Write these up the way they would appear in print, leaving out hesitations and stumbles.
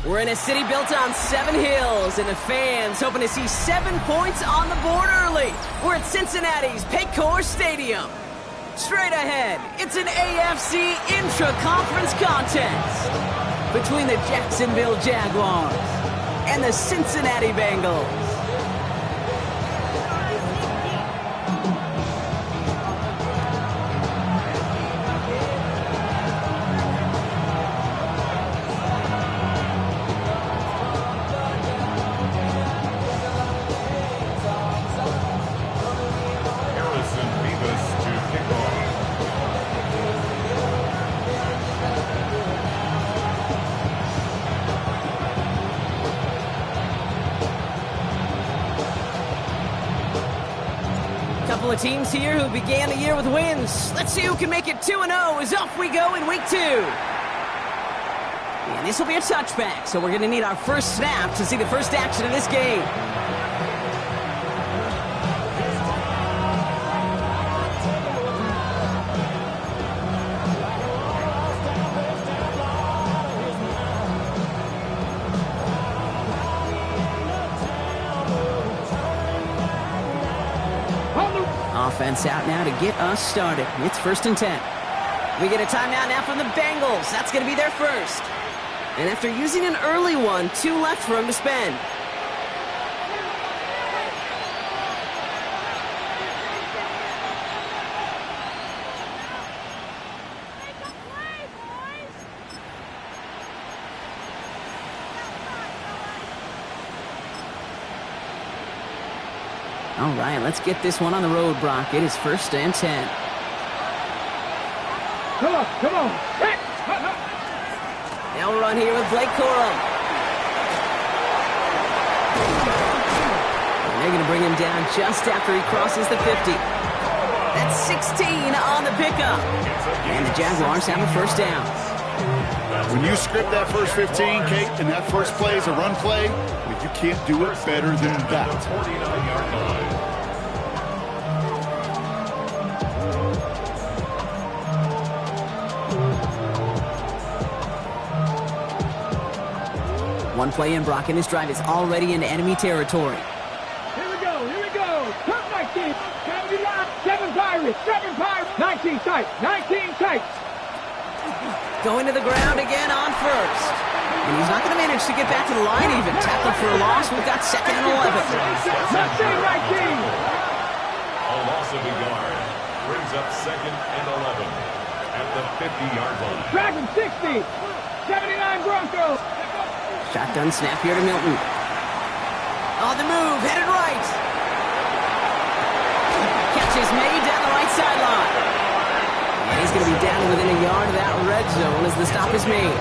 We're in a city built on 7 hills, and the fans hoping to see 7 points on the board early. We're at Cincinnati's Paycor Stadium. Straight ahead, it's an AFC intra-conference contest between the Jacksonville Jaguars and the Cincinnati Bengals. Couple of teams here who began the year with wins. Let's see who can make it 2-0 as off we go in week 2. And this will be a touchback, so we're going to need our first snap to see the first action of this game. Offense out now to get us started. It's 1st and 10. We get a timeout now from the Bengals. That's going to be their first. And after using an early one, 2 left for him to spend. All right, let's get this one on the road, Brock. It is 1st and 10. Come on, come on. They'll run here with Blake Corum. And they're going to bring him down just after he crosses the 50. That's 16 on the pickup. And the Jaguars have a first down. When you script that first 15, Kate, and that first play is a run play, you can't do it better than that. One play in, Brock, and this drive is already into enemy territory. Here we go, here we go. Turn 19, 70 line, 7 Pirates, 19 tight, 19 tight. Going to the ground again on first. And he's not going to manage to get back to the line even. Tackled for a loss. We've got 2nd and 11. Not 19. A loss of a yard brings up 2nd and 11 at the 50-yard line. Dragon 60, 79 Broncos. Shotgun snap here to Milton. On the move, headed right. Catch is made down the right sideline. And he's going to be down within a yard of that red zone as the stop is made.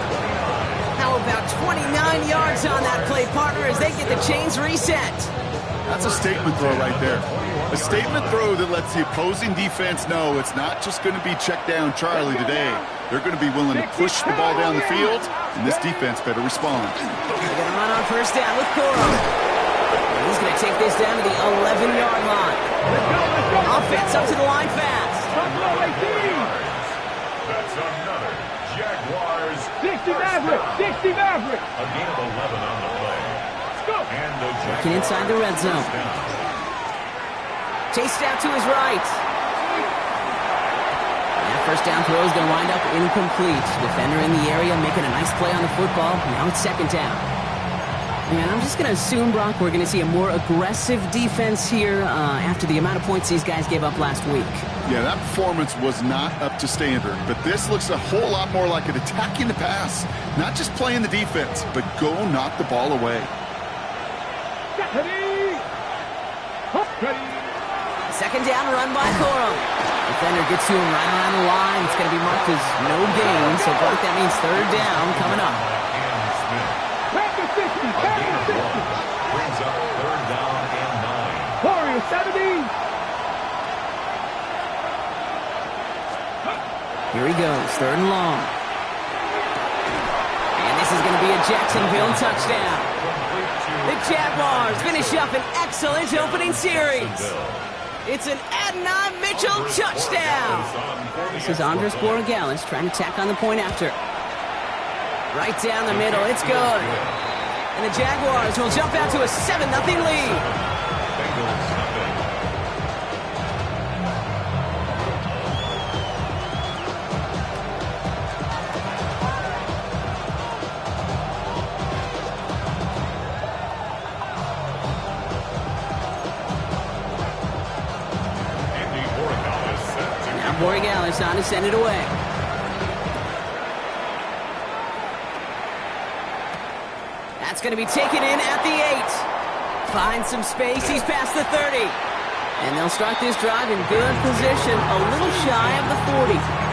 How about 29 yards on that play, partner, as they get the chains reset? That's a statement throw right there. A statement throw that lets the opposing defense know it's not just going to be check down Charlie today. They're going to be willing to push the ball down the field, and this defense better respond. They're going to run on first down with Corum. He's going to take this down to the 11-yard line. Offense up to the line fast. That's another Jaguars 60 Maverick, 60 Maverick. A gain of 11 on the play. And the Jaguars working inside the red zone. Chased out to his right. That first down throw is going to wind up incomplete. Defender in the area making a nice play on the football. Now it's 2nd down. And I'm just going to assume, Brock, we're going to see a more aggressive defense here after the amount of points these guys gave up last week. Yeah, that performance was not up to standard, but this looks a whole lot more like an attacking the pass. Not just playing the defense, but go knock the ball away. Ready. 2nd down, run by Corum. Defender gets to him right around the line. It's going to be marked as no gain, so Brock, that means 3rd down coming up. brings up 3rd down and 9. Warriors 70. Here he goes, 3rd and long. And this is going to be a Jacksonville touchdown. The Jaguars finish up an excellent opening series. It's an Adonai Mitchell touchdown. This is Andres Borregales trying to tack on the point after. Right down the middle. It's good. And the Jaguars will jump out to a 7-0 lead. Bengals nothing. Borregales on to send it away. That's going to be taken in at the 8. Finds some space. He's past the 30. And they'll start this drive in good position, a little shy of the 40.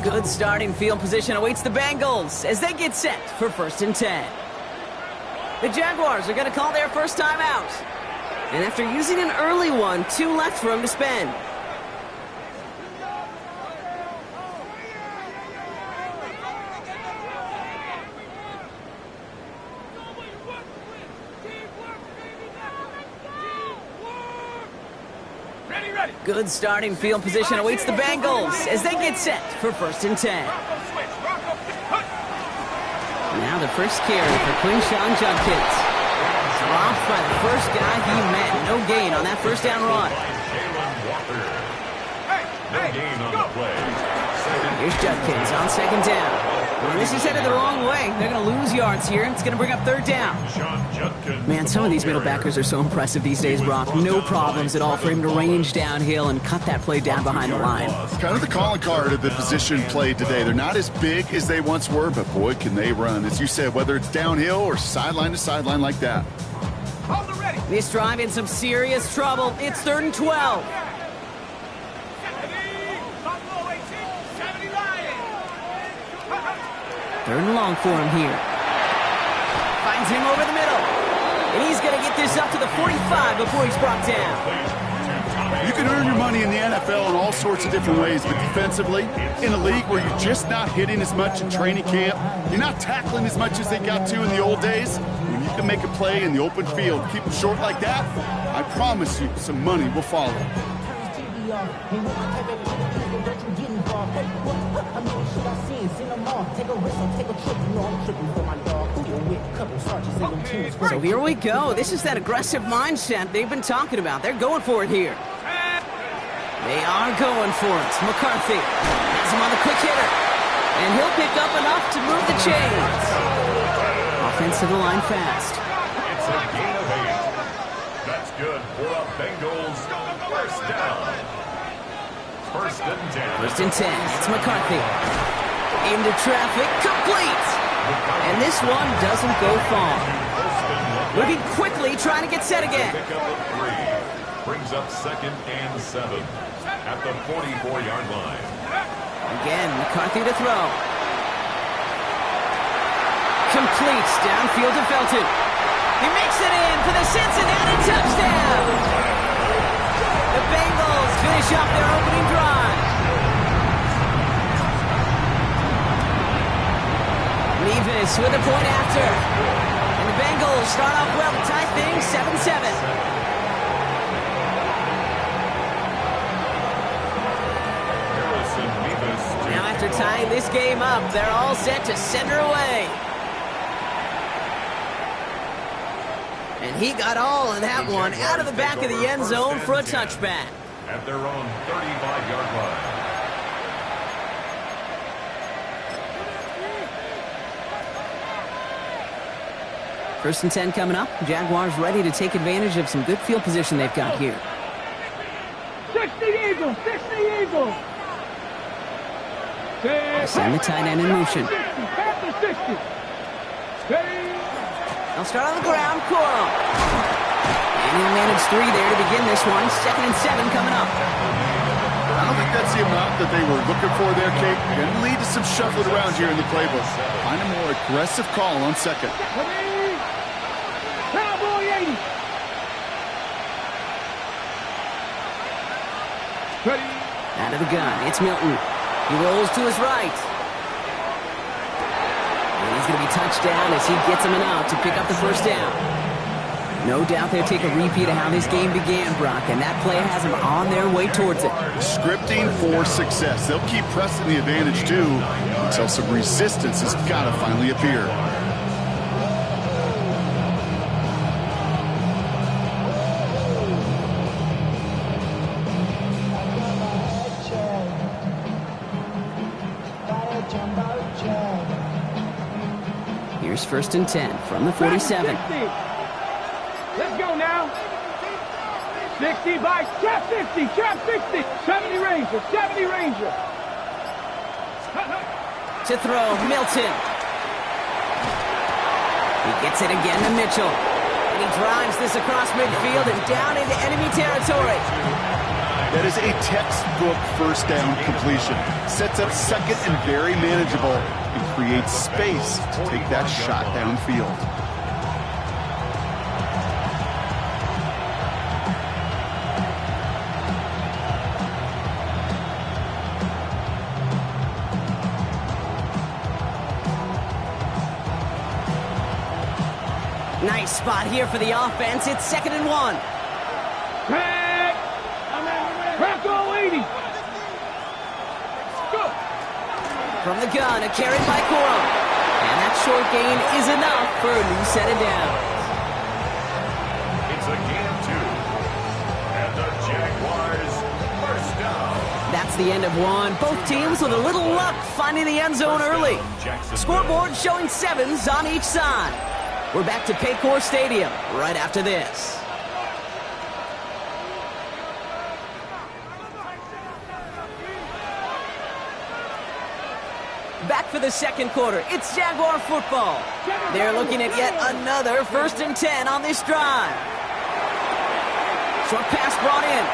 Good starting field position awaits the Bengals as they get set for 1st and 10. The Jaguars are going to call their first time out. And after using an early one, 2 left for them to spend. Good starting field position awaits the Bengals as they get set for 1st and 10. Now the first carry for Quinshon Judkins. Dropped by the first guy he met. No gain on that first down run. No gain on the play. Here's Judkins on 2nd down. Well, this is headed the wrong way. They're going to lose yards here. It's going to bring up 3rd down. Man, some of these middle backers are so impressive these days, Brock. No problems at all for him to range downhill and cut that play down behind the line. Kind of the calling card of the position played today. They're not as big as they once were, but boy, can they run. As you said, whether it's downhill or sideline to sideline like that. This drive in some serious trouble. It's 3rd and 12. Third and long for him here. Finds him over the middle. And he's going to get this up to the 45 before he's brought down. You can earn your money in the NFL in all sorts of different ways, but defensively, in a league where you're just not hitting as much in training camp, you're not tackling as much as they got to in the old days, when you can make a play in the open field, keep them short like that, I promise you some money will follow. So here we go. This is that aggressive mindset they've been talking about. They're going for it here. They are going for it. McCarthy has him on the quick hitter. And he'll pick up enough to move the chains. Offense to the line fast. It's a gain of 8. That's good for the Bengals. First down. 1st and 10. 1st and 10. It's McCarthy. Into traffic. Complete. And this one doesn't go far. Moving quickly, trying to get set again. Pick up a 3. Brings up 2nd and 7 at the 44-yard line. Again, McCarthy to throw. Completes downfield to Felton. He makes it in for the Cincinnati touchdown. The Bengals finish off their opening drive. Nevis with a point after. And the Bengals start off well to tie things 7-7. Now after tying this game up, they're all set to send her away. And he got all of that one out of the back of the end zone for a touchback. At their own 35-yard line. First and 10 coming up. Jaguars ready to take advantage of some good field position they've got here. 60 Eagles! 60 Eagles! Send the tight end in motion. 60. They'll start on the ground. Coral. And he'll manage 3 there to begin this one. 2nd and 7 coming up. I don't think that's the amount that they were looking for there, Kate. Going to lead to some shuffling around here in the playbook. Find a more aggressive call on 2nd. Cowboy 80. Out of the gun, it's Milton. He rolls to his right. going to be touchdown as he gets him enough to pick up the first down. No doubt they'll take a repeat of how this game began, Brock, and that play has them on their way towards it. Scripting for success. They'll keep pressing the advantage, too, until some resistance has got to finally appear. Here's 1st and 10 from the 47. Let's go now. 60 by trap 50, trap 60. 70 Ranger, 70 Ranger. To throw, Milton. He gets it again to Mitchell. And he drives this across midfield and down into enemy territory. That is a textbook first down completion. Sets up second and very manageable and creates space to take that shot downfield. Nice spot here for the offense. It's 2nd and 1. Crack! Crack all 80! Go! From the gun, a carry by Corum. And that short gain is enough for a new set of downs. It's a gain of 2. And the Jaguars first down. That's the end of one. Both teams with a little luck finding the end zone early. Scoreboard showing 7s on each side. We're back to Paycor Stadium right after this. Back for the second quarter. It's Jaguar football. They're looking at yet another 1st and 10 on this drive. Short pass brought in.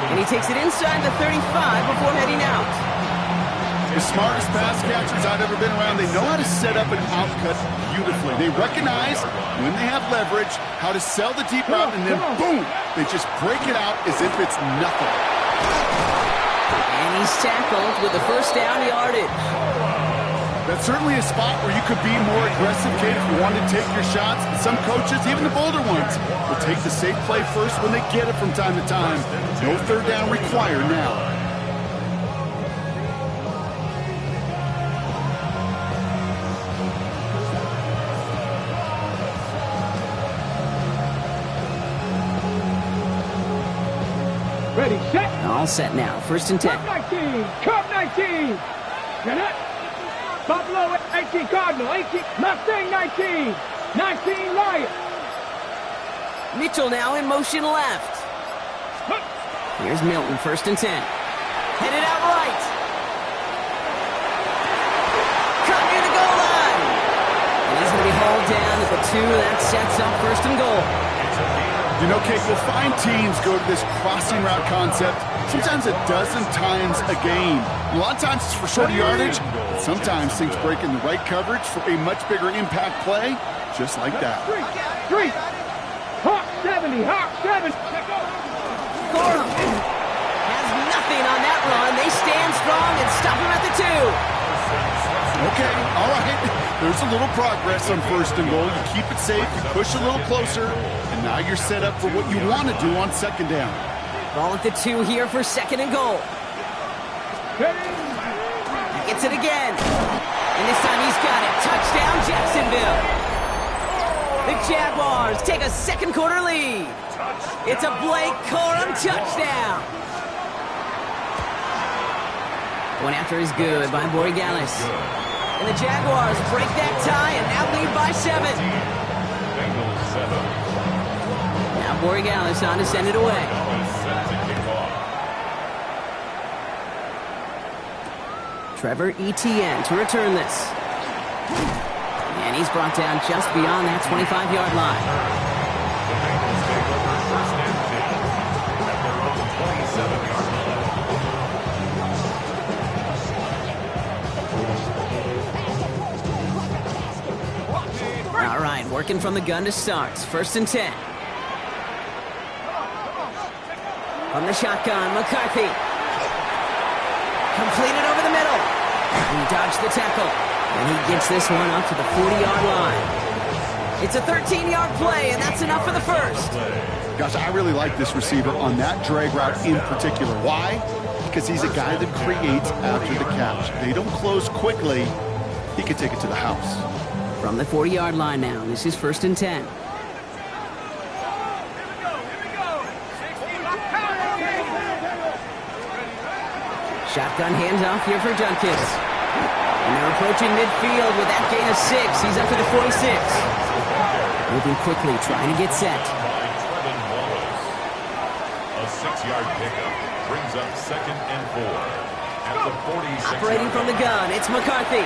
And he takes it inside the 35 before heading out. The smartest pass catchers I've ever been around, they know how to set up an outcut beautifully. They recognize when they have leverage, how to sell the deep route, and then boom, they just break it out as if it's nothing. And he's tackled with the first down yardage. That's certainly a spot where you could be more aggressive, kid, if you want to take your shots. And some coaches, even the bolder ones, will take the safe play first when they get it from time to time. No 3rd down required now. Ready, set. All set now. 1st and 10. Cup 19, Cup 19. Get it? Buffalo 18 Cardinal, 18 Mustang 19, 19 Lion. Mitchell now in motion left. Here's Milton, 1st and 10. Headed out right. Cut near the goal line. And he's going to be hauled down at the 2. That sets up 1st and goal. You know, Kate, you'll find teams go to this crossing route concept sometimes a dozen times a game. A lot of times it's for short yardage, but sometimes things break in the right coverage for a much bigger impact play, just like that. Three. Hawk 70, Hawk 7. Corum has nothing on that run. They stand strong and stop him at the 2. Okay, all right. There's a little progress on 1st and goal. You keep it safe, you push a little closer, and now you're set up for what you want to do on 2nd down. Ball at the 2 here for 2nd and goal. He gets it again. And this time he's got it. Touchdown, Jacksonville. The Jaguars take a second quarter lead. It's a Blake Corum touchdown. One after is good by Borregales. And the Jaguars break that tie and now lead by 7. Now Borregales on to send it away. Trevor Etienne to return this. And he's brought down just beyond that 25-yard line. All right, working from the gun to start. 1st and 10. From the shotgun, McCarthy. Completed over the middle. He dodged the tackle. And he gets this one up to the 40-yard line. It's a 13-yard play, and that's enough for the first. Gosh, I really like this receiver on that drag route in particular. Why? Because he's a guy that creates after the catch. They don't close quickly. He can take it to the house. From the 40-yard line now, this is 1st and 10. Shotgun handoff here for Judkins. And they're approaching midfield with that gain of 6. He's up to the 46. Moving quickly, trying to get set. A 6-yard pickup brings up 2nd and 4 at the 46. Operating from the gun, it's McCarthy.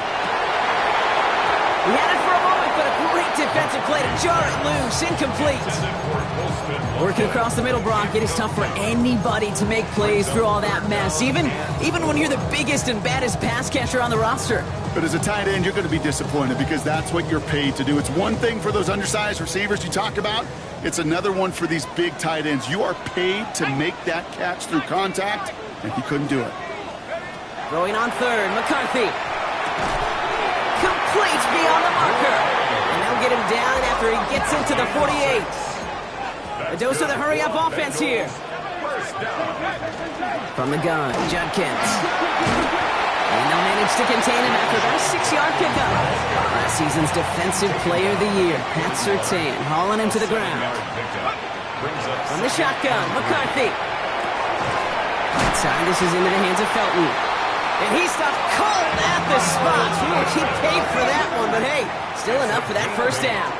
He had it for a moment, but a great defensive play to jar it loose. Incomplete. Working across the middle, Brock. It is tough for anybody to make plays through all that mess, even when you're the biggest and baddest pass catcher on the roster. But as a tight end, you're going to be disappointed because that's what you're paid to do. It's one thing for those undersized receivers you talk about. It's another one for these big tight ends. You are paid to make that catch through contact, and he couldn't do it. Throwing on 3rd, McCarthy. Complete beyond the marker. And they'll get him down after he gets into the 48. A dose of the hurry-up offense here. From the gun, Judkins. And they'll manage to contain him after that 6-yard pickup. Last season's Defensive Player of the Year, Pat Surtain, hauling him to the ground. From the shotgun, McCarthy. Outside, this is into the hands of Felton. And he stopped cold at the spot. He paid for that one, but hey, still enough for that first down.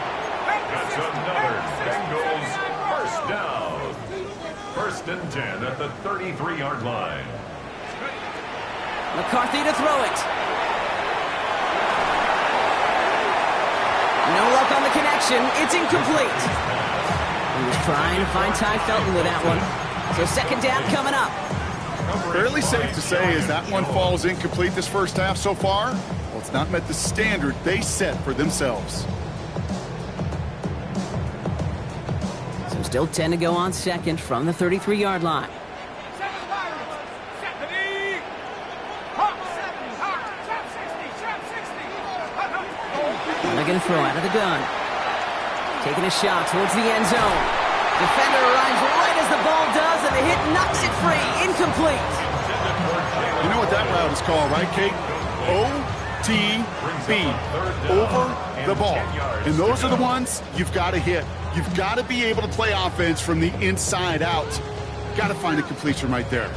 That's another Bengals first down. 1st and 10 at the 33-yard line. McCarthy to throw it. No luck on the connection. It's incomplete. He was trying to find Ty Felton with that one. So 2nd down coming up. Fairly safe to say as that one falls incomplete this first half so far, well, it's not met the standard they set for themselves. So still 10 to go on 2nd from the 33-yard line. They're going to throw out of the gun. Taking a shot towards the end zone. Defender arrives right as the ball does, and the hit knocks it free. Incomplete. You know what that route is called, right, Kate? OTB. Over the ball. And those are the ones you've got to hit. You've got to be able to play offense from the inside out. Got to find a completion right there.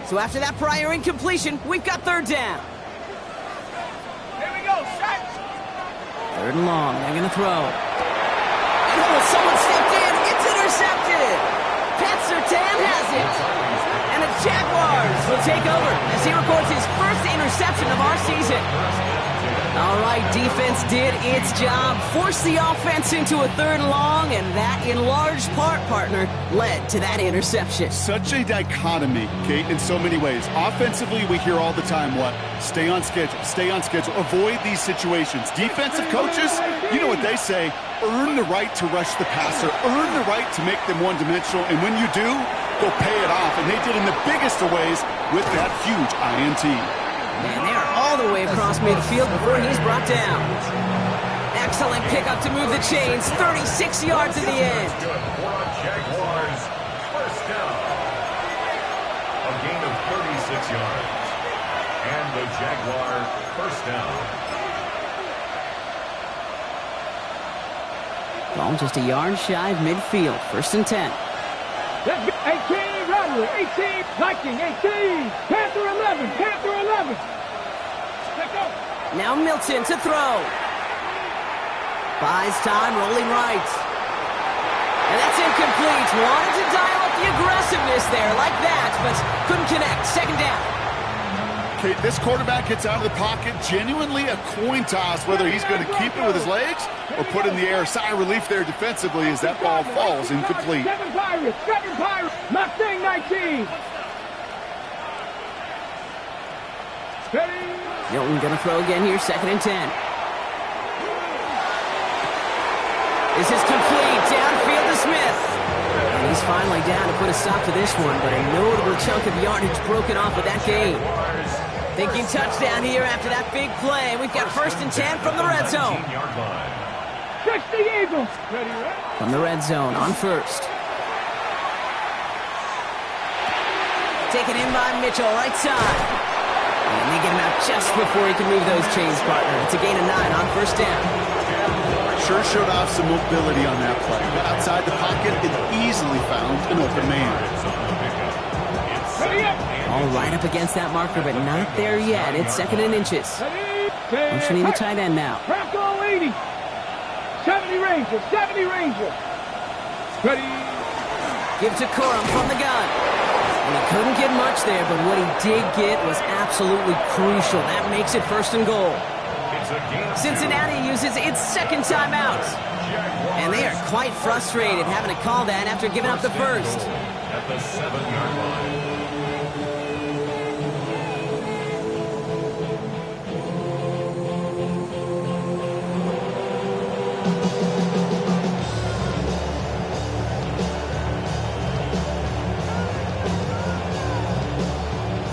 So after that prior incompletion, we've got 3rd down. 3rd and long. They're going to throw. And someone stepped in. It's intercepted. Pat Surtain has it. And the Jaguars will take over as he records his first interception of our season. All right, defense did its job. Forced the offense into a 3rd and long, and that, in large part, partner, led to that interception. Such a dichotomy, Kate, in so many ways. Offensively, we hear all the time what? Stay on schedule, avoid these situations. Defensive coaches, you know what they say, earn the right to rush the passer, earn the right to make them one-dimensional, and when you do, go pay it off. And they did in the biggest of ways with that huge INT. And they're all the way across midfield before he's brought down. Excellent pickup to move the chains, 36 yards in the end. Jaguars first down. A gain of 36 yards. And the Jaguar first down. Ball just a yard shy of midfield, 1st and 10. 18, Rattler, 18, Viking, 18, Panther 11, Panther 11. Now Milton to throw. Buys time, rolling right. And that's incomplete. Wanted to dial up the aggressiveness there like that, but couldn't connect. 2nd down. Okay, this quarterback gets out of the pocket. Genuinely a coin toss whether he's going to keep it with his legs or put in the air. Sigh of relief there defensively as that ball falls incomplete. 7 Pirates, Mustang 19. Ready? Milton going to throw again here, 2nd and 10. This is complete, downfield to Smith. And he's finally down to put a stop to this one, but a notable chunk of yardage broken off with that game. Thinking touchdown here after that big play. We've got 1st and 10 from the red zone. 60 Eagles. Ready, right? From the red zone on 1st. Taken in by Mitchell, right side. And they get him out just before he can move those chains, partner. It's a gain of 9 on 1st down. Sure showed off some mobility on that play. Outside the pocket, it easily found an open man. All right up against that marker, but not there yet. It's 2nd and inches. Motioning the tight end now. Bronco 80. 70 Ranger. 70 Ranger. Ready. Give to Corum from the gun. And he couldn't get much there, but what he did get was absolutely crucial. That makes it 1st and goal. Cincinnati uses its 2nd timeout. And they are quite frustrated having to call that after giving up the 1st. At the 7-yard line.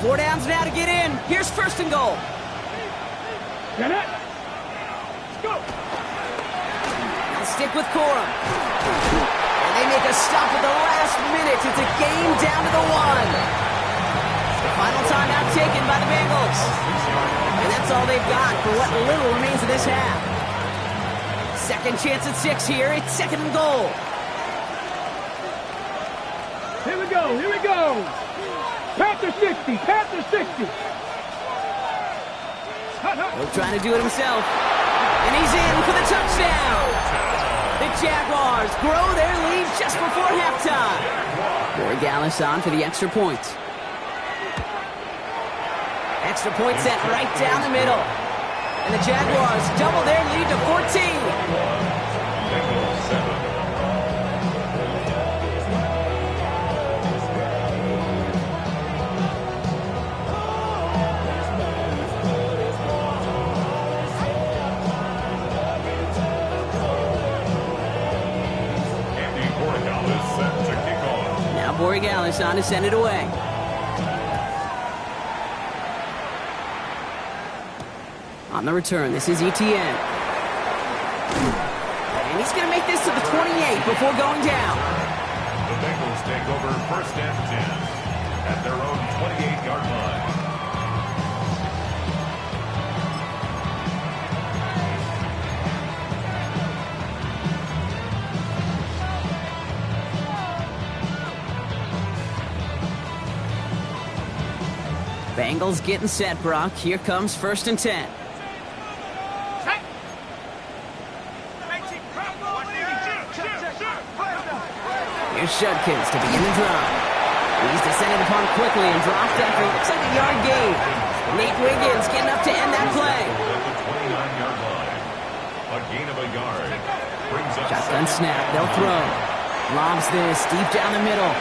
Four downs now to get in. Here's 1st and goal. Get it. Let's go. They'll stick with Corum. And they make a stop at the last minute. It's a game down to the 1. The final timeout taken by the Bengals. And that's all they've got for what little remains of this half. 2nd chance at 6 here. It's 2nd and goal. Here we go. Here we go. Panther 60. Panther 60. He'll try to do it himself. And he's in for the touchdown. The Jaguars grow their lead just before halftime. Borregales on for the extra point. Extra point set right down the middle. And the Jaguars double their lead to 14. Borregales on to send it away. On the return, this is Etienne. And he's going to make this to the 28 before going down. The Bengals take over 1st and 10 at their own 28-yard line. Bengals getting set, Brock. Here comes 1st and 10. Here's Judkins to begin the drive. He's descended upon quickly and dropped after looks like a yard gain. Nate Wiggins getting up to end that play. At the 29-yard line. A gain of a yard. Brings up Shotgun snap. They'll throw. Lobs this deep down the middle.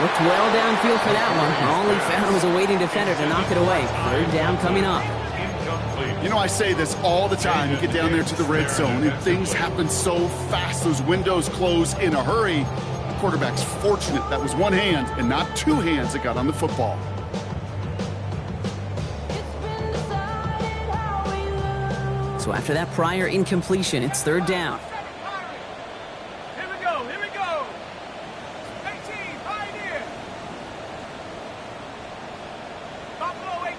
Looked well downfield for that one. All he found was a waiting defender to knock it away. 3rd down coming up. You know, I say this all the time. You get down there to the red zone, and things happen so fast. Those windows close in a hurry. The quarterback's fortunate that was one hand and not two hands that got on the football. So after that prior incompletion, it's 3rd down. Here we go. Here we go. 18. Pioneer. Buffalo 18.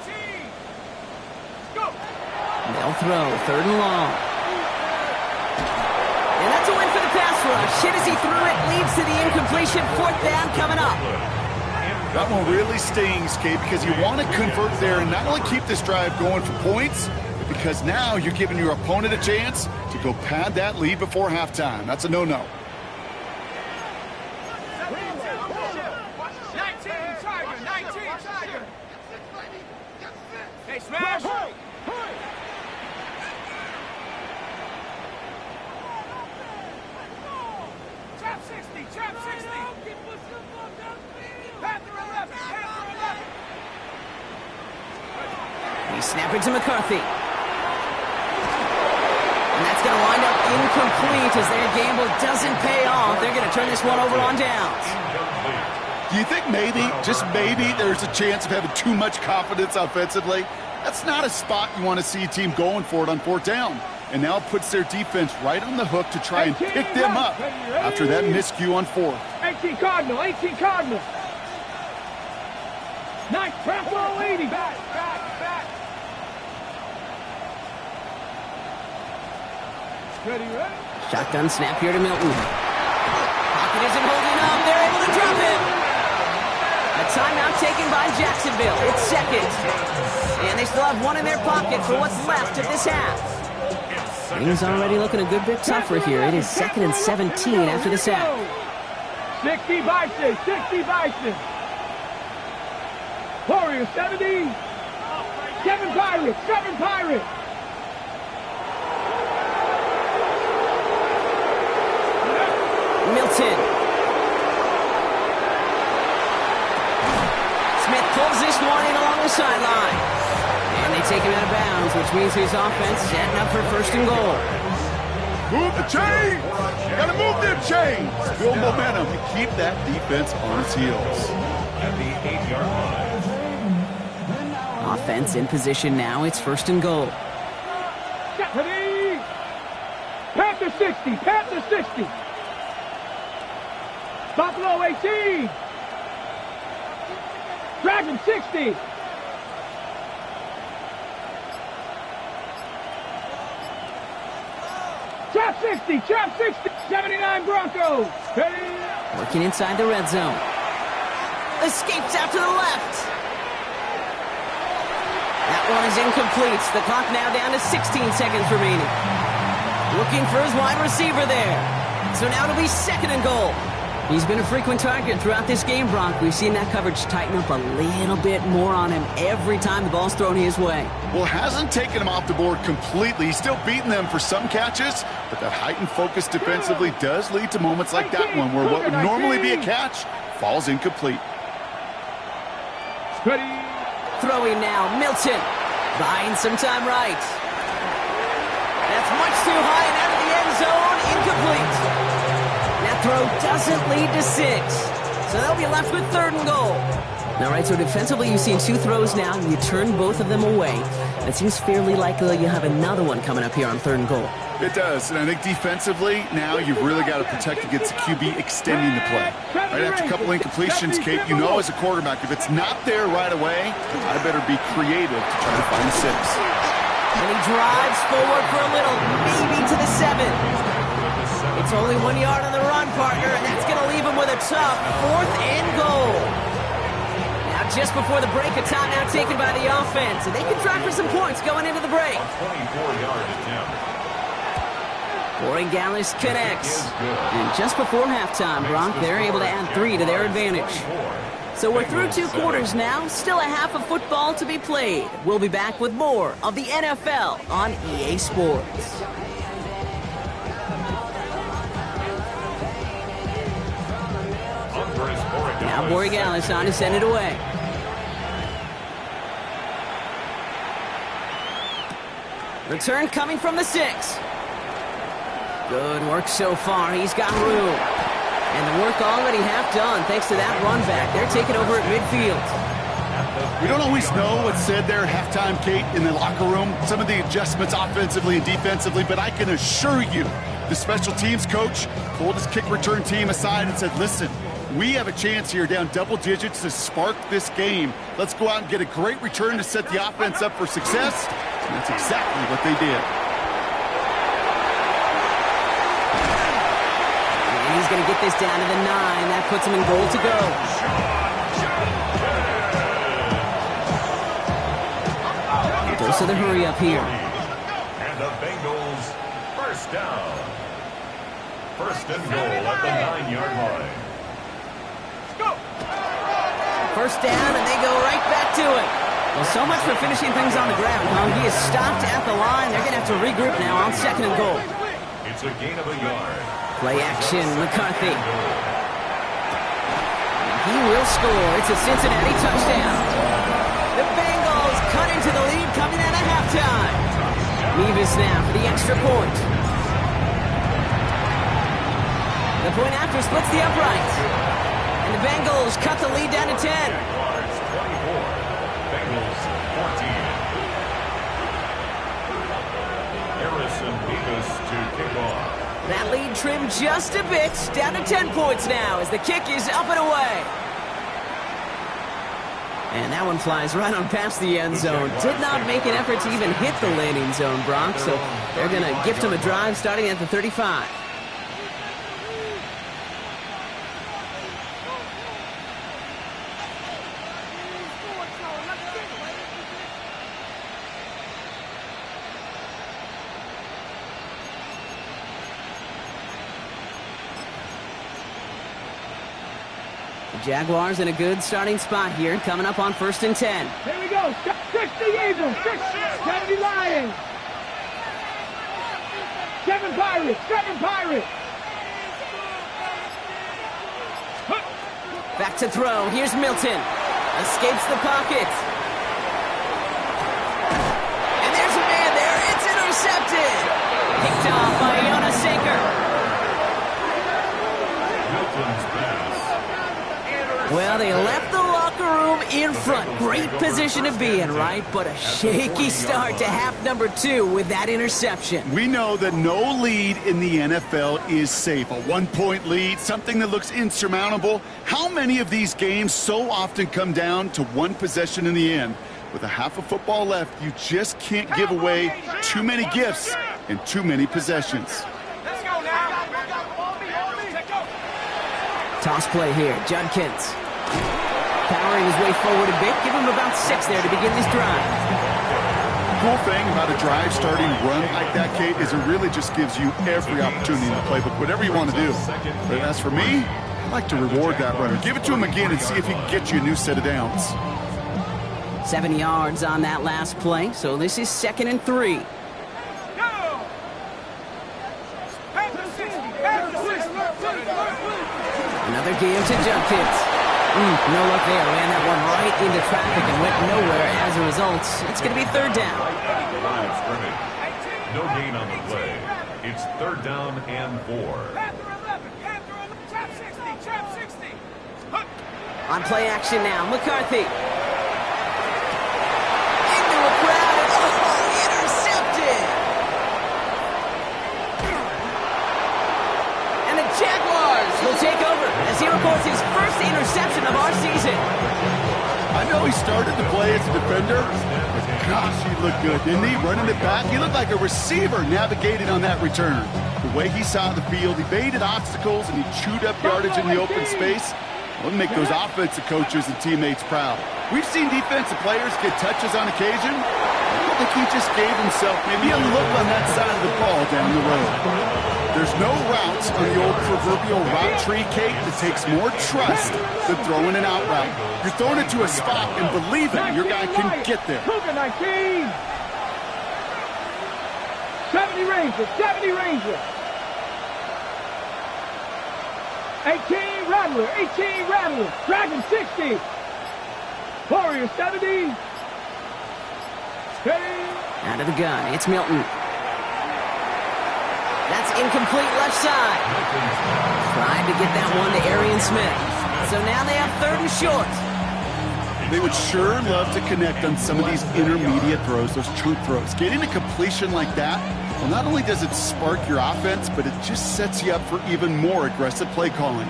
Let's go. They'll throw. 3rd and long. And that's a win for the pass rush. Hit as he threw it. Leads to the incompletion. 4th down coming up. That one really stings, Kate, because you want to convert there and not only keep this drive going for points, but because now you're giving your opponent a chance to go pad that lead before halftime. That's a no-no. 19 Tiger. 19 Tiger. Hey, smash. Trap 60. Trap 60. Panther 11. Panther 11. He's snapping to McCarthy. And that's going to wind up incomplete as their gamble doesn't pay off. They're going to turn this one over on downs. Do you think maybe, just maybe, there's a chance of having too much confidence offensively? That's not a spot you want to see a team going for it on fourth down. And now it puts their defense right on the hook to try and pick them up after that miscue on fourth. 18 Cardinal, 18 Cardinal. Nice press, 80. Back. Ready. Shotgun snap here to Milton. Pocket isn't holding up. They're able to drop it. A timeout taken by Jacksonville. It's second. And they still have one in their pocket for what's left of this half. Things already looking a good bit tougher here. It is 2nd and 17 after the sack. 60 Bison, 60 Bison. Warriors 70. 7 Pirates, 7 Pirates. Milton. Smith pulls this one in along the sideline. And they take him out of bounds, which means his offense setting up for 1st and goal. Move the chains! Gotta move them chains! Build momentum and keep that defense on its heels. At the 8-yard line. Offense in position now. It's 1st and goal. Ready. Panther 60, Panther 60. Buffalo 18. Dragon 60. Trap 60, Trap 60. 79 Broncos. Ready. Working inside the red zone. Escapes out to the left. That one is incomplete. The clock now down to 16 seconds remaining. Looking for his wide receiver there. So now it'll be 2nd and goal. He's been a frequent target throughout this game, Bronk. We've seen that coverage tighten up a little bit more on him every time the ball's thrown his way. Well, hasn't taken him off the board completely. He's still beating them for some catches, but that heightened focus defensively does lead to moments like that one where what would normally be a catch falls incomplete. Ready. Throwing now, Milton. Buying some time right. That's much too high and out of the end zone. Incomplete. That throw doesn't lead to 6. So they'll be left with 3rd and goal. All right, so defensively you've seen 2 throws now. You turn both of them away. It seems fairly likely you have another one coming up here on 3rd and goal. It does, and I think defensively, now you've really got to protect against the QB extending the play. Right after a couple incompletions, Kate, you know as a quarterback, if it's not there right away, I better be creative to try to find 6. And he drives forward for a little, maybe to the 7. It's only 1 yard on the run, partner, and that's going to leave him with a tough 4th and goal. Now, just before the break, a timeout taken by the offense, and they can try for some points going into the break. 24-yard attempt. Corey Gallis connects. And just before halftime, Bronk, they're able to add 3 to their advantage. So we're through 2 quarters now. Still a half of football to be played. We'll be back with more of the NFL on EA Sports. Now Borregales on to send it away. Return coming from the 6. Good work so far. He's got room. And the work already half done thanks to that run back. They're taking over at midfield. We don't always know what's said there at halftime, Kate, in the locker room. Some of the adjustments offensively and defensively, but I can assure you the special teams coach pulled his kick return team aside and said, listen, we have a chance here down double digits to spark this game. Let's go out and get a great return to set the offense up for success. And that's exactly what they did. And he's going to get this down to the 9. That puts him in goal to go. Goes to the hurry up here. And the Bengals, 1st down. 1st and goal at the 9-yard line. 1st down, and they go right back to it. Well, so much for finishing things on the ground, huh? He is stopped at the line. They're going to have to regroup now on 2nd and goal. It's a gain of a yard. Play action, McCarthy. He will score. It's a Cincinnati touchdown. The Bengals cut into the lead coming out of halftime. Nevis now for the extra point. The point after splits the upright. And the Bengals cut the lead down to 10. Jaguars 24, Bengals 14. Harrison Davis to kick off. That lead trimmed just a bit, down to 10 points now as the kick is up and away. And that one flies right on past the end zone. Did not make an effort to even hit the landing zone, Brock, so they're going to gift him a drive starting at the 35. Jaguars in a good starting spot here, coming up on 1st and 10. Here we go. 60 Eagles, 70 Lions. 7 Pirates, 7 Pirates. Back to throw. Here's Milton. Escapes the pocket. And there's a man there. It's intercepted. Picked off by Jonas Sanker. Milton's pass. Well, they left the locker room in front. Great position to be in, right? But a shaky start to half number 2 with that interception. We know that no lead in the NFL is safe. A 1-point lead, something that looks insurmountable. How many of these games so often come down to one possession in the end? With a half of football left, you just can't give away too many gifts and too many possessions. Toss play here. Judkins. Powering his way forward a bit. Give him about 6 there to begin this drive. The cool thing about a drive starting run like that, Kate, is it really just gives you every opportunity in the playbook, whatever you want to do. But as for me, I like to reward that runner. Give it to him again and see if he can get you a new set of downs. 7 yards on that last play, so this is 2nd and 3. Another game to Judkins. No luck there. Ran that one right into traffic and went nowhere as a result. It's going to be 3rd down. Line of scrimmage. No gain on the play. It's 3rd down and 4. On play action now, McCarthy. Into a crowd. Oh, intercepted. And the Jaguars will take over as he records his first interception of our season. I know he started to play as a defender, but gosh, he looked good, didn't he? Running it back, he looked like a receiver navigating on that return. The way he saw the field, he baited obstacles and he chewed up yardage in the open space. We'll make those offensive coaches and teammates proud. We've seen defensive players get touches on occasion. I don't think he just gave himself maybe a look on that side of the ball down the road. There's no routes on the old proverbial route tree, Kate, that takes more trust than throwing an out route. You're throwing it to a spot and believing your guy can get there. Cougar 19. 70 Rangers, 70 Rangers. 18 Rattler, 18 Rattler. Dragon 60. Warrior 70. Steady. Out of the gun, it's Milton. That's incomplete left side. Tried to get that one to Arian Smith. So now they have 3rd and short. They would sure love to connect on some of these intermediate throws, those chunk throws. Getting a completion like that, well, not only does it spark your offense, but it just sets you up for even more aggressive play calling.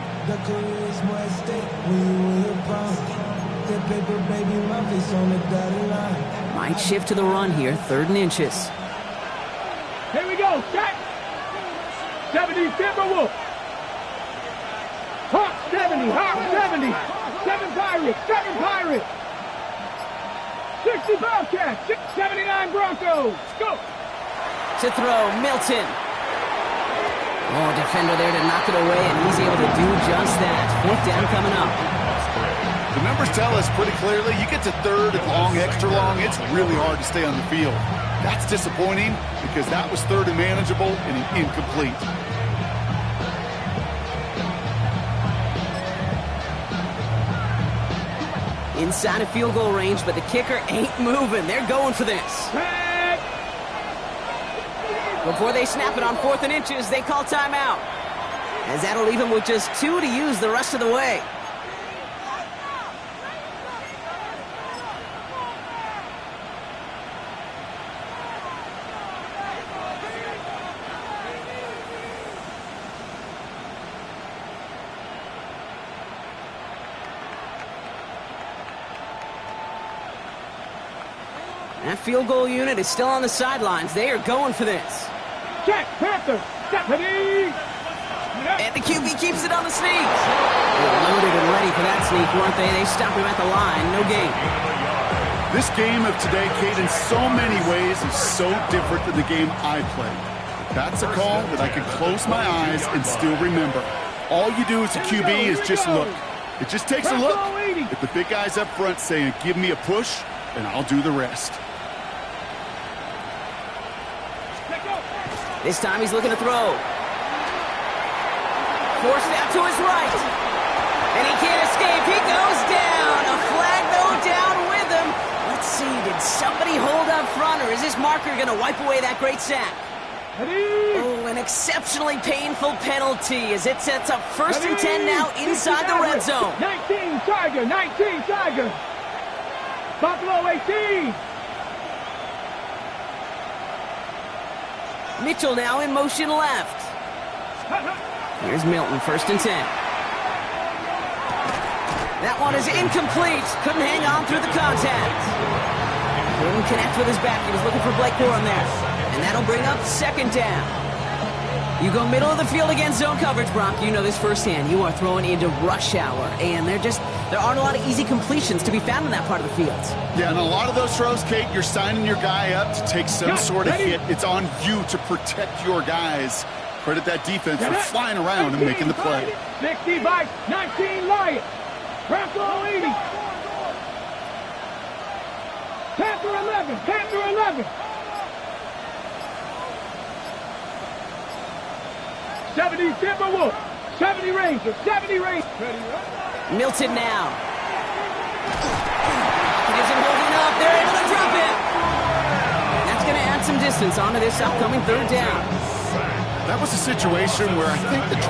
Might shift to the run here, 3rd and inches. Here we go, set. 70 Timberwolf. Hawk 70, Hawk 70. 7 Pirates, 7 Pirates. 60 Bobcats, 79 Broncos. Go. To throw, Milton. Oh, defender there to knock it away, and he's able to do just that. 4th down coming up. The numbers tell us pretty clearly, you get to 3rd and long, extra long, it's really hard to stay on the field. That's disappointing because that was 3rd and manageable and incomplete. Inside of field goal range, but the kicker ain't moving. They're going for this. Before they snap it on 4th and inches, they call timeout. As that'll leave him with just 2 to use the rest of the way. That field goal unit is still on the sidelines. They are going for this. Check, Panther, Stephanie. And the QB keeps it on the sneak. They were loaded and ready for that sneak, weren't they? They stopped him at the line. No gain. This game of today, Kate, in so many ways is so different than the game I played. That's a call that I can close my eyes and still remember. All you do as a QB is just look. It just takes a look at the big guys up front saying, give me a push, and I'll do the rest. This time he's looking to throw. Forced out to his right. And he can't escape. He goes down. A flag, though, down with him. Let's see, did somebody hold up front, or is this marker going to wipe away that great sack? Oh, an exceptionally painful penalty as it sets up 1st and 10 now inside the red zone. 19 Tiger, 19 Tiger. Buffalo 18. Mitchell now in motion left. Here's Milton, 1st and 10. That one is incomplete. Couldn't hang on through the contact. Couldn't connect with his back. He was looking for Blake Corum there. And that'll bring up 2nd down. You go middle of the field against zone coverage, Brock. You know this firsthand. You are throwing into rush hour. And there aren't a lot of easy completions to be found in that part of the field. Yeah, and a lot of those throws, Kate, you're signing your guy up to take some sort of hit. It's on you to protect your guys. Credit that defense for flying around and making the play. 60 by 19 Lions. Bronco 80. Panther 11. Panther 11. 70 Timberwolves. 70 Rangers. 70 Rangers. Milton now. He isn't holding up. They're able to drop it. And that's going to add some distance onto this upcoming 3rd down. That was a situation where I think the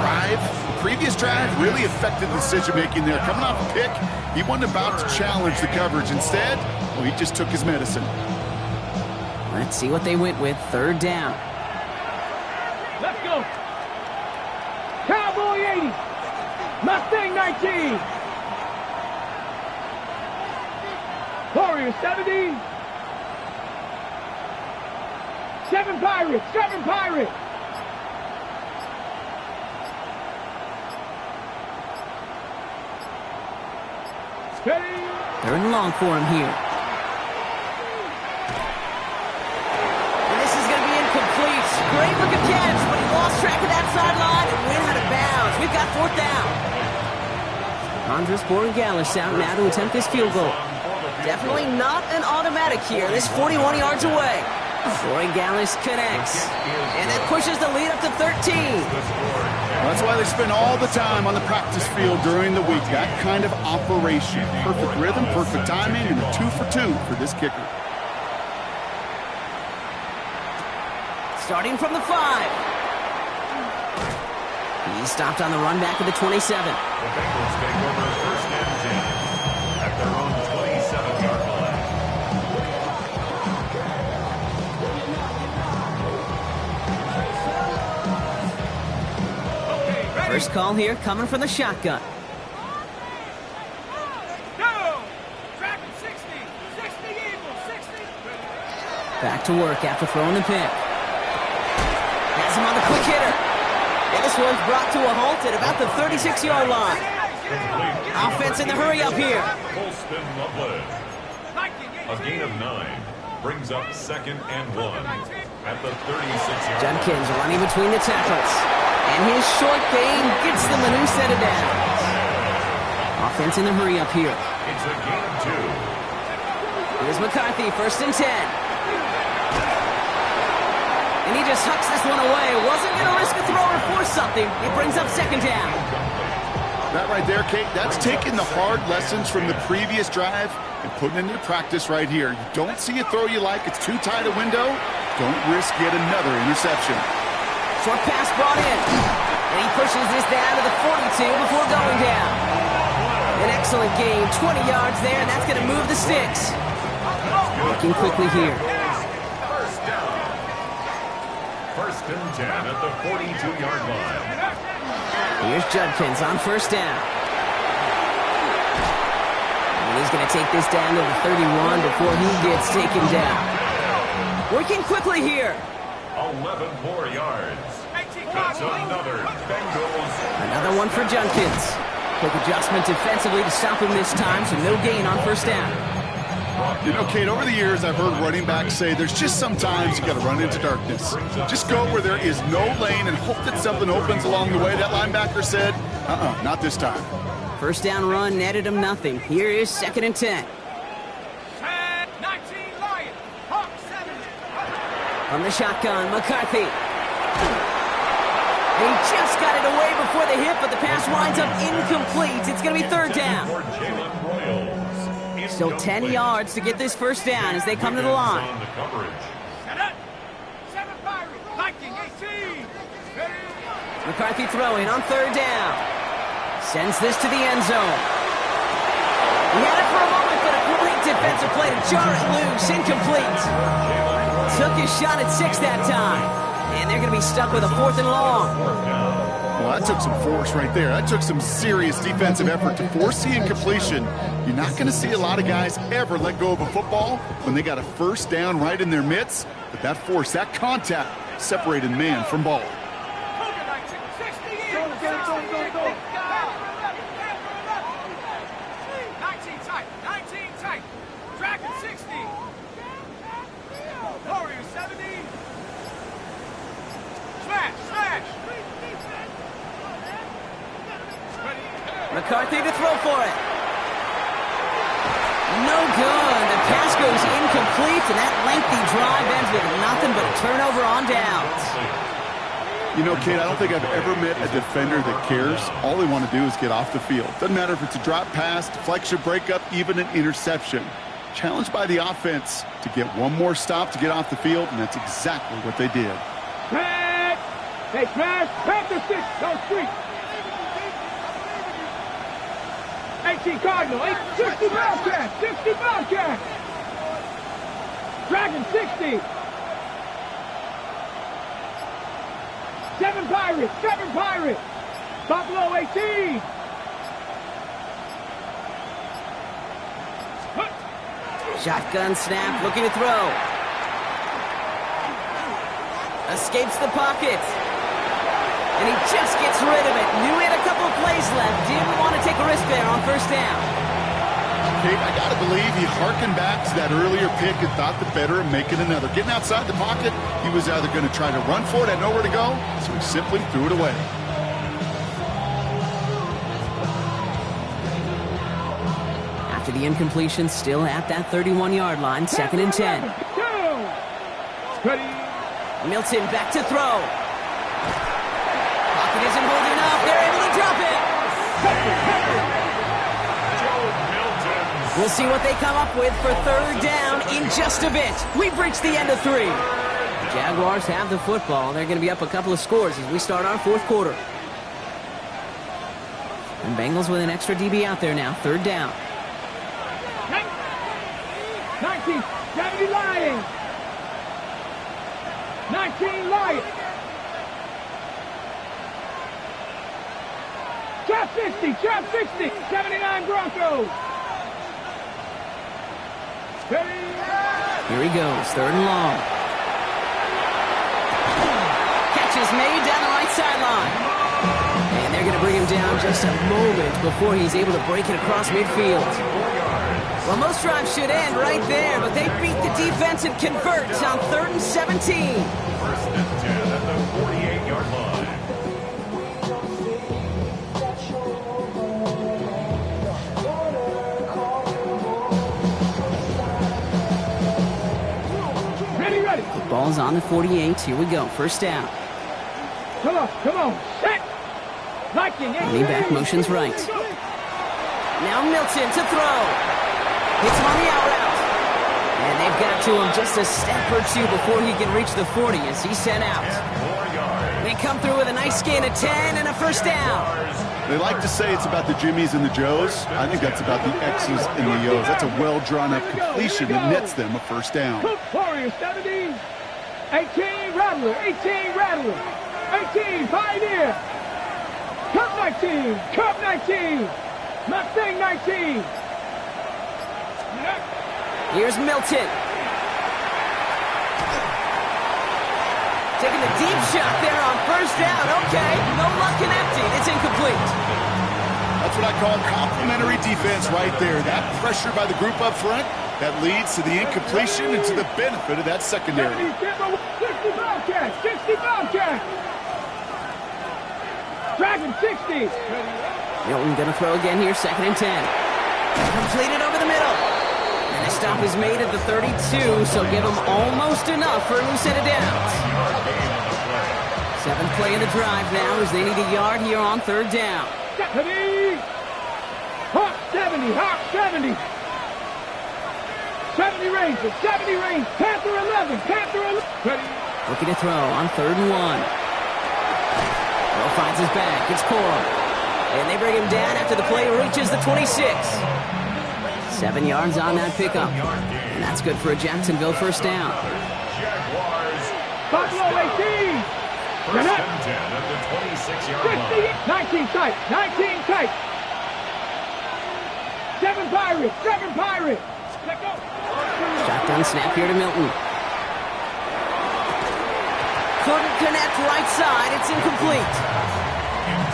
previous drive really affected the decision-making there. Coming off a pick, he wasn't about to challenge the coverage. Instead, well, he just took his medicine. Let's see what they went with. 3rd down. Let's go. Cowboy 80. Mustang 19. Warriors 70. 7 Pirates. 7 Pirates. Steady. 3rd and long for him here. And this is going to be incomplete. Great looking catch, but he lost track of that sideline and went out of bounds. We've got 4th down. Andres Borregales out now to attempt this field goal. Definitely not an automatic here. This 41 yards away. Borregales connects. And that pushes the lead up to 13. That's why they spend all the time on the practice field during the week. That kind of operation. Perfect rhythm, perfect timing, and a 2 for 2 for this kicker. Starting from the 5. He stopped on the run back of the 27. The Bengals take over 1st and 10 at their own 27-yard line. First call here coming from the shotgun. Back to work after throwing the pick. Has him on the quick hitter. And this one's brought to a halt at about the 36-yard line. Offense in the hurry up here. Full spin Loveland. A gain of 9 brings up 2nd and 1 at the 36-yard line. Judkins running between the tackles. And his short gain gets them a new set of downs. Offense in the hurry up here. It's a gain of 2. Here's McCarthy, 1st and 10. And he just hucks this one away. Wasn't going to risk a throw or force something. It brings up 2nd down. That right there, Kate, that's taking the hard lessons from the previous drive and putting it into practice right here. You don't see a throw you like, it's too tight a window, don't risk yet another interception. Short pass brought in. And he pushes this down to the 42 before going down. An excellent game, 20 yards there, and that's going to move the sticks. Looking quickly here. 1st and 10 at the 42-yard line. Here's Judkins on 1st down. And he's going to take this down to the 31 before he gets taken down. Working quickly here. 11 more yards. That's another Bengals. Another one for Junkins. Quick adjustment defensively to stop him this time, so no gain on first down. You know, Kate, over the years, I've heard running backs say there's just sometimes you got to run into darkness. Just go where there is no lane and hope that something opens along the way. That linebacker said, not this time. First down run netted him nothing. Here is 2nd and 10. 19 Lions. Hawk 7. From the shotgun, McCarthy. He just got it away before the hit, but the pass winds up incomplete. It's going to be 3rd down. For Jalen Royals. Still 10 yards to get this first down as they come to the line. On the coverage. 7 Pirates. Viking 18. McCarthy throwing on 3rd down. Sends this to the end zone. He had it for a moment, but a great defensive play to jar it loose. Incomplete. Took his shot at 6 that time. And they're going to be stuck with a 4th and long. Well, that took some force right there. That took some serious defensive effort to force the incompletion. You're not going to see a lot of guys ever let go of a football when they got a first down right in their midst. But that force, that contact, separated man from ball. McCarthy to throw for it. No good. The pass goes incomplete, and that lengthy drive ends with nothing but a turnover on downs. You know, Kate, I don't think I've ever met a defender that cares. All they want to do is get off the field. Doesn't matter if it's a drop pass, deflection, breakup, even an interception. Challenged by the offense to get one more stop to get off the field, and that's exactly what they did. Pass! Hey, pass! Pass the 6! Go street! 18 Cardinal, 60 Bobcat, 60 Bobcat. Dragon 60. 7 Pirates, 7 Pirates. Buffalo 18. Shotgun snap, looking to throw. Escapes the pocket. And he just gets rid of it. Knew he had a couple of plays left. Didn't want to take a risk there on first down. Kate, I got to believe he harkened back to that earlier pick and thought the better of making another. Getting outside the pocket, he was either going to try to run for it, had nowhere to go, so he simply threw it away. After the incompletion, still at that 31-yard line, 2nd and 10. Milton back to throw. Pocket isn't holding up. They're able to drop it. We'll see what they come up with for 3rd down in just a bit. We've reached the end of 3. The Jaguars have the football. They're going to be up a couple of scores as we start our 4th quarter. And Bengals with an extra DB out there now. 3rd down. 19, 70 Lions. 19 Lions. Trap 60, 79 Broncos. Here he goes, 3rd and long. Catch is made down the right sideline. And they're going to bring him down just a moment before he's able to break it across midfield. Well, most drives should end right there, but they beat the defense and convert on 3rd and 17. 1st and 10 at the 48-yard line. Ready. The ball's on the 48. Here we go. 1st down. Come on. Set. Viking. Running back motions right. Now Milton to throw. Hits him on the out route. And they've got to him just a step or two before he can reach the 40 as he's sent out. They come through with a nice gain of 10 and a 1st down. They like to say it's about the Jimmies and the Joes. I think that's about the X's and the O's. That's a well-drawn-up completion that nets them a 1st down. Cook Warrior 70. 18 Rattler. 18 Rattler. 18 Pioneer. Cup 19. Cup 19. Mustang 19. Here's Milton. Taking the deep shot there on first down. Okay, no luck connecting. It's incomplete. That's what I call complimentary defense right there. That pressure by the group up front, that leads to the incompletion and to the benefit of that secondary. 60 Bobcats, 60 Bobcats. Dragon 60. Milton gonna throw again here, 2nd and 10. Completed over the middle. And the stop is made at the 32, so give them almost enough for a new set of downs. 7th play of the drive now as they need a yard here on 3rd down. 70. Hawk 70, Hawk 70. 70 Rangers, 70 Rangers. Panther 11, Panther 11. Ready. Looking to throw on 3rd and 1. Will finds his back. It's Corum. And they bring him down after the play reaches the 26. 7 yards on that pickup. And that's good for a Jacksonville first down. Jaguars. Buffalo 18. First and 10 at the 26-yard line. 19 tight, 19 tight. 7 Pirates, 7 Pirates. Let go. Shotgun snap here to Milton. Couldn't connect right side. It's incomplete.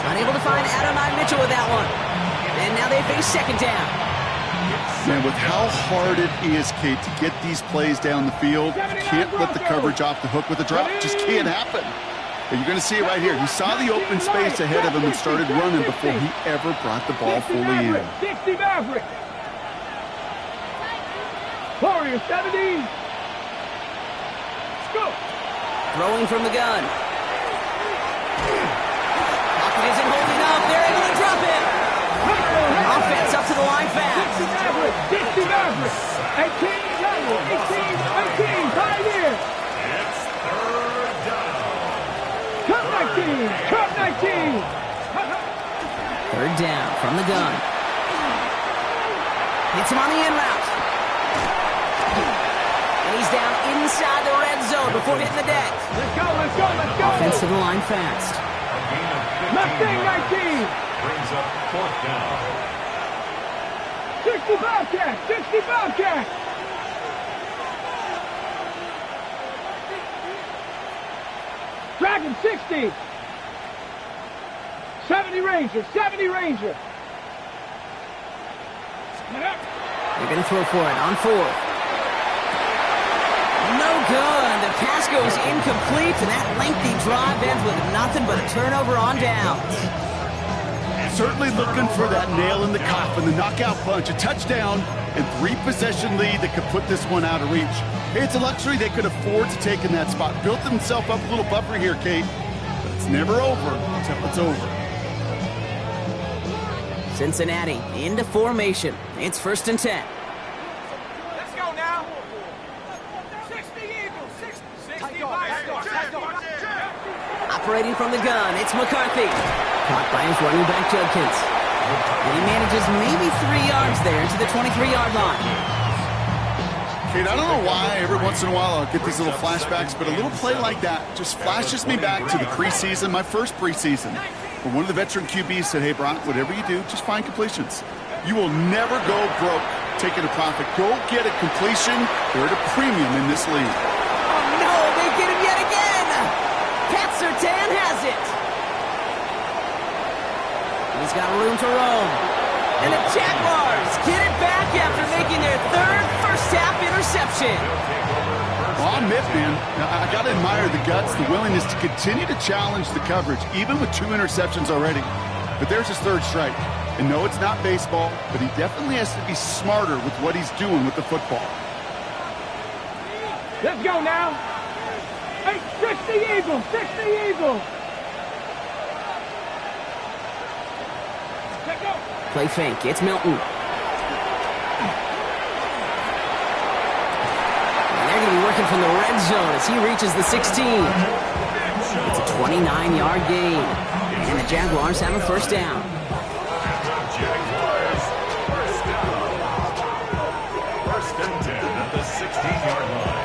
Unable to find Adonai Mitchell with that one. And now they face 2nd down. Man, with how hard it is, Kate, to get these plays down the field, you can't let the coverage off the hook with a drop. It just can't happen. But you're going to see it right here. He saw the open space ahead of him and started running before he ever brought the ball fully in. 60 Maverick. Warriors 70. Let's go. Throwing from the gun. Pocket isn't holding up. They're able to drop it. Offense up to the line fast. 60 Maverick. 60 Maverick. 18 level. 18. Pioneer. It's 3rd down. Cut 19. Cut 19. 3rd down from the gun. Hits him on the in route. And he's down inside the red zone before hitting the deck. Let's go, let's go, let's go. Offense to the line fast. A gain of 15 Mustang yards. 19. Brings up 4th down. 60 Bobcats, 60 Bobcats. Dragon 60. 70 Rangers, 70 Rangers. They're going to throw for it on 4th. No good. The pass goes incomplete, and that lengthy drive ends with nothing but a turnover on downs. Certainly looking for that nail in the coffin, the knockout punch, a touchdown, and 3-possession lead that could put this one out of reach. Hey, it's a luxury they could afford to take in that spot. Built themselves up a little buffer here, Kate. But it's never over until it's over. Cincinnati into formation. It's 1st and 10. Let's go now. 60 Eagles, 60 Operating from the gun, it's McCarthy. Caught by his running back, Judkins. And he manages maybe 3 yards there to the 23-yard line. Kate, I don't know why every once in a while I'll get these little flashbacks, but a little play like that just flashes me back to the preseason, my first preseason, where one of the veteran QBs said, hey, Brock, whatever you do, just find completions. You will never go broke taking a profit. Go get a completion. They're at a premium in this league. Oh, no, they get him yet again. Pat Surtain has it. He's got room to roam. And the Jaguars get it back after making their 3rd first-half interception. Well, I'll admit, man, I got to admire the guts, the willingness to continue to challenge the coverage, even with 2 interceptions already. But there's his 3rd strike. And no, it's not baseball, but he definitely has to be smarter with what he's doing with the football. Let's go now. Hey, 60 Eagles, 60 Eagles. Let's go. Play fake, it's Milton. And they're going to be working from the red zone as he reaches the 16. It's a 29-yard gain. And the Jaguars have a first down. Jaguars, first down. 1st and 10 at the 16-yard line.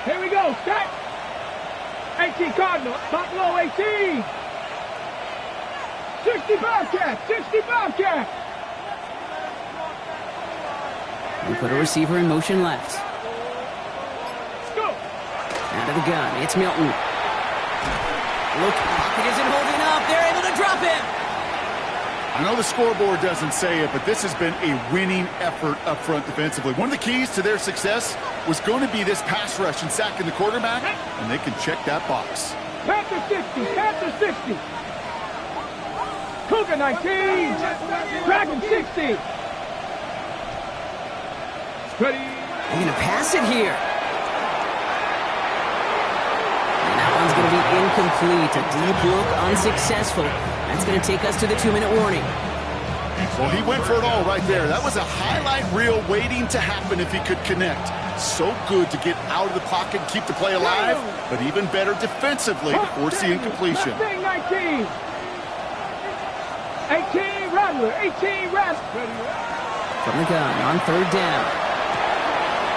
Here we go, set. 18 Cardinal, Buffalo 18. 60 Bobcat, 60 Bobcat. We put a receiver in motion left. Go. Out of the gun, it's Milton. Look, pocket isn't holding up. They're able to drop him. I know the scoreboard doesn't say it, but this has been a winning effort up front defensively. One of the keys to their success was going to be this pass rush and sacking the quarterback, and they can check that box. Panther 60, Panther 60. Cougar 19, Dragon 60. Ready. They're going to pass it here. And that one's going to be incomplete. A deep look, unsuccessful. That's going to take us to the 2-minute warning. Well, he went for it all right there. That was a highlight reel waiting to happen if he could connect. So good to get out of the pocket and keep the play alive, but even better defensively to force the incompletion. 19. 18, Rattler, 18, Rattler. From the gun on third down.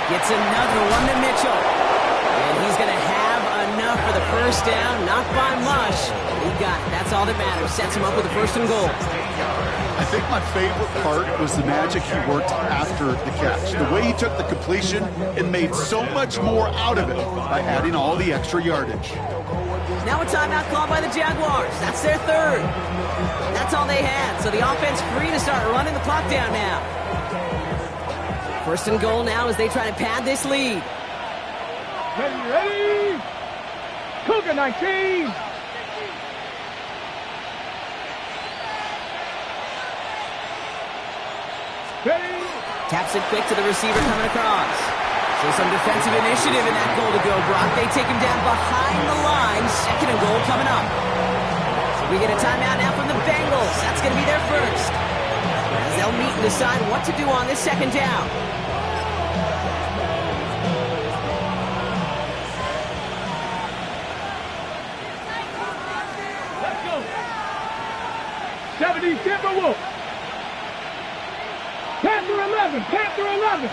Gets another one to Mitchell. And he's going to have enough for the first down. Not by much. He got it. That's all that matters. Sets him up with a first and goal. I think my favorite part was the magic he worked after the catch. The way he took the completion and made so much more out of it by adding all the extra yardage. Now a timeout called by the Jaguars. That's their third. That's all they had. So the offense free to start running the clock down now. First and goal now as they try to pad this lead. Ready. Cougar 19. Ready. Taps it quick to the receiver coming across. So some defensive initiative in that goal to go, Brock. They take him down behind the line. Second and goal coming up. We get a timeout now from the Bengals. That's going to be their first. As they'll meet and decide what to do on this second down. Let's go. 70 Timberwolves. Panther 11, Panther 11.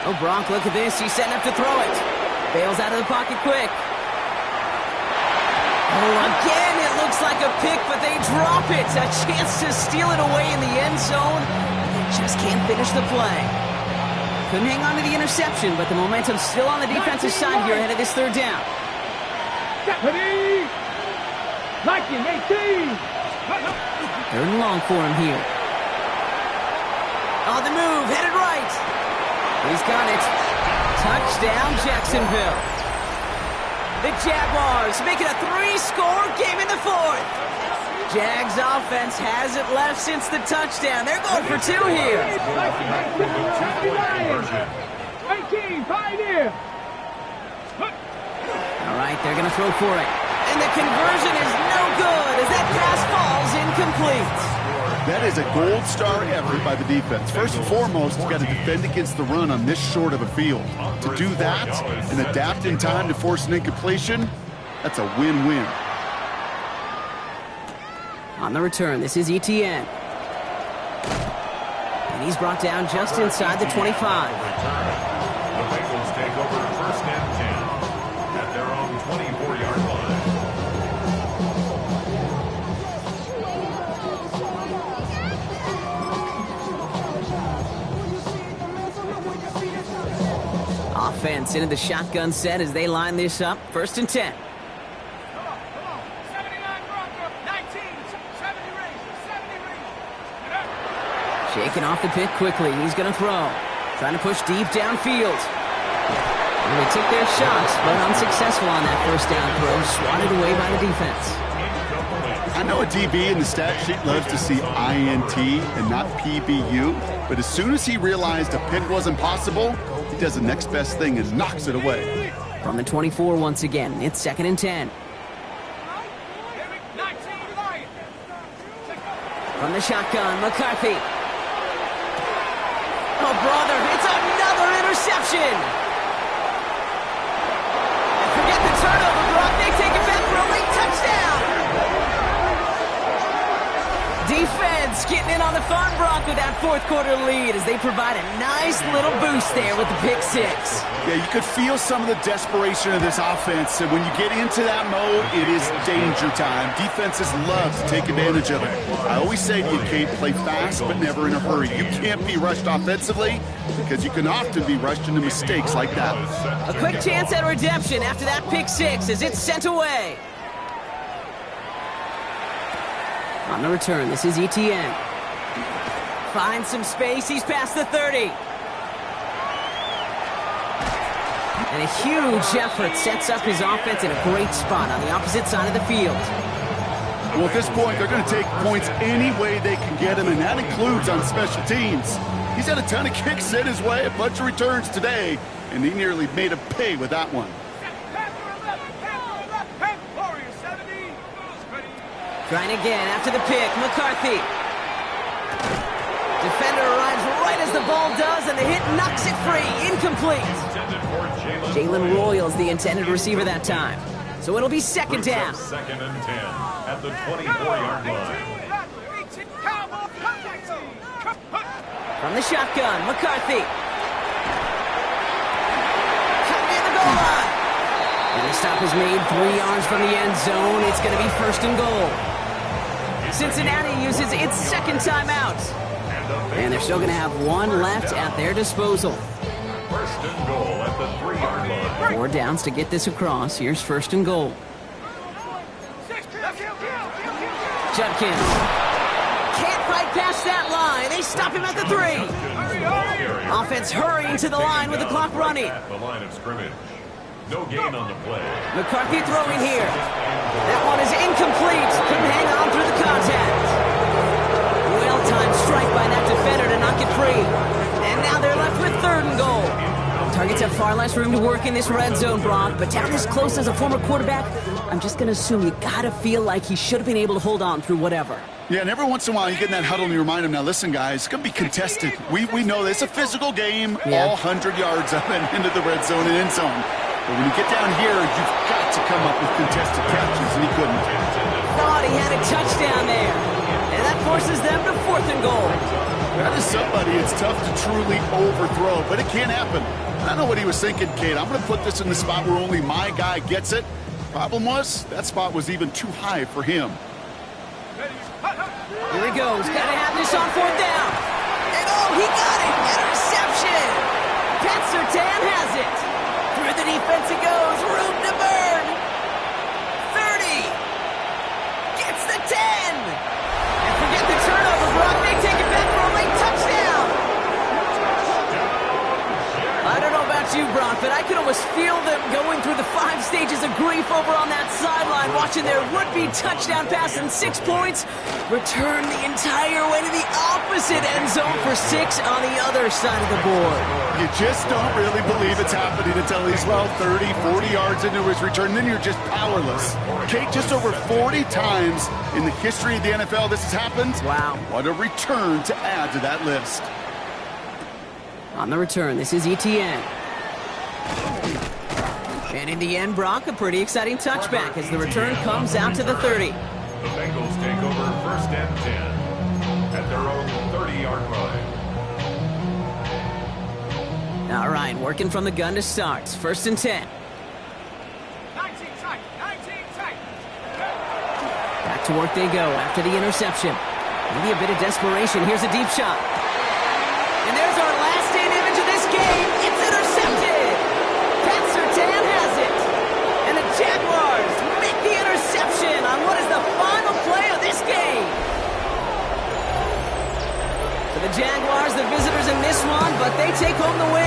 Oh, Brock, look at this. He's setting up to throw it. Bails out of the pocket quick. Oh, again, it looks like a pick, but they drop it. A chance to steal it away in the end zone. They just can't finish the play. Couldn't hang on to the interception, but the momentum's still on the defensive side here ahead of this third down. Ready. Lightning 18. Third and long for him here. On the move, headed right. He's got it. Touchdown, Jacksonville. The Jaguars make it a 3-score game in the fourth. Jags offense hasn't left since the touchdown. They're going for two here. 18, Pioneer. All right, they're going to throw for it. And the conversion is no good as that pass falls incomplete. That is a gold star effort by the defense. First and foremost, you've got to defend against the run on this short of a field. To do that and adapt in time to force an incompletion, that's a win-win. On the return, this is ETN. And he's brought down just inside the 25. The Bengals take over first and 10 at their own 24-yard line. Offense into the shotgun set as they line this up. First and 10. Shaking off the pick quickly. He's going to throw. Trying to push deep downfield. And they took their shots, but unsuccessful on that first down throw. Swatted away by the defense. I know a DB in the stat sheet loves to see INT and not PBU, but as soon as he realized a pick wasn't possible, he does the next best thing and knocks it away. From the 24 once again, it's second and 10. From the shotgun, McCarthy. Oh, brother, it's another interception. And forget the turnover, Brock. They take it back for a late touchdown. Defense getting in on the fun, Brock, with that fourth quarter lead as they provide a nice little boost there with the pick six. Yeah, you could feel some of the desperation of this offense, and when you get into that mode, it is danger time. Defenses love to take advantage of it. I always say to you, Kate, play fast but never in a hurry. You can't be rushed offensively because you can often be rushed into mistakes like that. A quick chance at redemption after that pick six as it's sent away. On the return, this is Etienne. Finds some space, he's past the 30. And a huge effort sets up his offense in a great spot on the opposite side of the field. Well, at this point, they're going to take points any way they can get them, and that includes on special teams. He's had a ton of kicks sent his way, a bunch of returns today, and he nearly made him pay with that one. Trying again after the pick, McCarthy. Defender arrives right as the ball does, and the hit knocks it free. Incomplete. Jalen Royals, the intended receiver that time. So it'll be second down. Second and 10 at the 24-yard line. From the shotgun, McCarthy. Cut near the goal line. And the stop is made 3 yards from the end zone. It's going to be first and goal. Cincinnati uses its second timeout. And they're still going to have one left at their disposal. First and goal at the 3-yard line. 4 downs to get this across. Here's first and goal. Judkins can't fight past that line. They stop him at the 3. Offense hurrying to the line with the clock running. At the line of scrimmage. No gain on the play. McCarthy throwing here. That one is incomplete. Couldn't hang on through the contact. Well-timed strike by that defender to knock it free. And now they're left with third and goal. Targets have far less room to work in this red zone, Brock, but down this close as a former quarterback, I'm just going to assume you got to feel like he should have been able to hold on through whatever. Yeah, and every once in a while you get in that huddle and you remind them, now listen, guys, it's going to be contested. We know this. It's a physical game, all 100 yards up and into the red zone and end zone. But when you get down here, you've got to come up with contested catches, and he couldn't. Thought he had a touchdown there. And that forces them to fourth and goal. That is somebody it's tough to truly overthrow, but it can happen. I don't know what he was thinking, Kate. I'm going to put this in the spot where only my guy gets it. Problem was, that spot was even too high for him. Here he goes. Got to have this on fourth down. And oh, he got it. Interception. Pat Surtain has it. Through the defense it goes. Room to burn. 30. Gets the 10. And forget the turnover, Brock. They take it back for a late touchdown. I don't know about you, Brock, but I can almost feel them going through the 5 stages of grief over on that sideline, watching their would-be touchdown pass in 6 points return the entire way to the opposite end zone for 6 on the other side of the board. You just don't really believe it's happening until he's, 30, 40 yards into his return, and then you're just powerless. Kate, just over 40 times in the history of the NFL this has happened. Wow. What a return to add to that list. On the return, this is Etienne. And in the end, Brock, a pretty exciting touchback as the return comes out to the 30. The Bengals take over first and 10 at their own 30-yard line. All right, working from the gun to start. First and 10. 19 tight. Back to work they go after the interception. Maybe a bit of desperation. Here's a deep shot. And there's our last stand image of this game. It's intercepted. Pat Surtain has it. And the Jaguars make the interception on what is the final play of this game. For the Jaguars, the visitors in this one, but they take home the win.